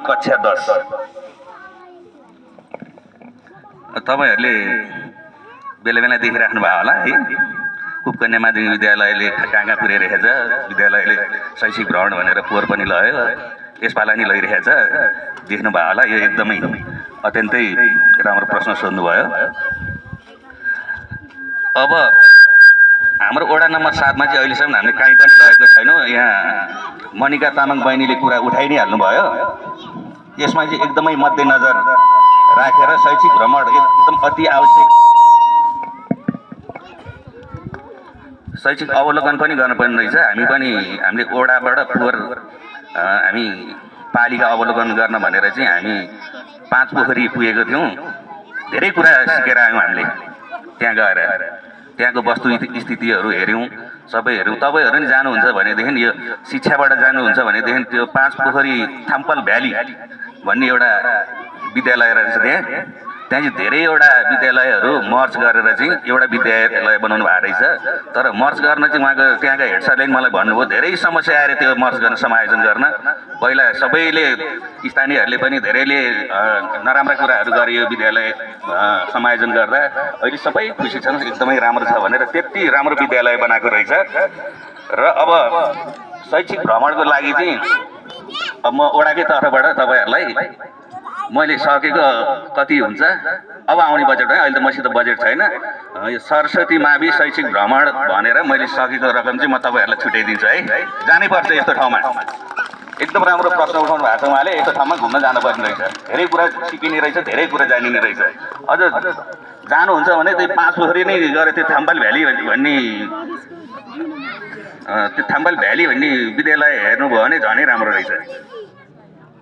कक्षा 10। तपाईहरुले बेला बेला देखिराख्नु भयो होला है, कुपकन्या माध्यमिक विद्यालयले कहाँ कहाँ पुर्याइरहेको छ, विद्यालयले शैक्षिक भ्रमण भनेर पोहोर पनि लयो, यसपाला नि लैरहेको छ, देख्नु भयो होला। यो एकदमै अत्यन्तै राम्रो प्रश्न सोध्नुभयो। अब हाम्रो वडा नम्बर 7 मा चाहिँ अहिलेसम्म हामीले कहीँ पनि लगेको छैनौँ। यहाँ मनिका तामाङ बहिनीले कुरा उठाइ नै हाल्नुभयो। यसमा चाहिँ एकदमै मध्यनजर राखेर शैक्षिक भ्रमण एकदम अति आवश्यक, शैक्षिक अवलोकन पनि गर्नुपर्ने रहेछ। हामीले वडाबाट पोहोर हामी पालिका अवलोकन गर्न भनेर चाहिँ हामी 5 पोखरी पुगेको थियौँ। धेरै कुरा सिकेर आयौँ हामीले त्यहाँ गएर, त्यहाँको वस्तु स्थितिहरू हेऱ्यौँ, सबै हेऱ्यौँ। तपाईहरु नि जानुहुन्छ भनेदेखि यो शिक्षाबाट जानुहुन्छ भनेदेखि त्यो 5 पोखरी थाम्पल भ्याली भन्ने एउटा विद्यालय रहेछ। त्यहाँ चाहिँ धेरैवटा विद्यालयहरू मर्ज गरेर चाहिँ एउटा विद्यालय बनाउनु भएको रहेछ। तर मर्ज गर्न चाहिँ उहाँको त्यहाँका हेड सरले मलाई भन्नुभयो धेरै समस्या आएर त्यो मर्ज गर्न, समायोजन गर्न। पहिला सबैले, स्थानीयहरूले पनि धेरैले नराम्रा कुराहरू गरे यो विद्यालय समायोजन गर्दा। अहिले सबै खुसी छन्, एकदमै राम्रो छ भनेर त्यति राम्रो विद्यालय बनाएको रहेछ। र अब शैक्षिक भ्रमणको लागि चाहिँ अब म वडाकै तर्फबाट तपाईहरुलाई मैले सकेको कति हुन्छ अब आउने बजेट है, अहिले त मसित बजेट छैन, यो सरस्वती मावि शैक्षिक भ्रमण भनेर मैले सकेको रकम चाहिँ म तपाईहरुलाई छुट्याइदिन्छु है। जानै पर्छ यस्तो ठाउँमा। एकदम राम्रो प्रश्न उठाउनु भएको छ उहाँले। यस्तो ठाउँमा घुम्न जानुपर्ने रहेछ, धेरै कुरा सिकिने रहेछ, धेरै कुरा जानिने रहेछ। अझ जानुहुन्छ भने त्यो 5 पोखरी नै गएर त्यो थाम्पल भ्याली भन्ने विद्यालय हेर्नुभयो भने झनै राम्रो रहेछ।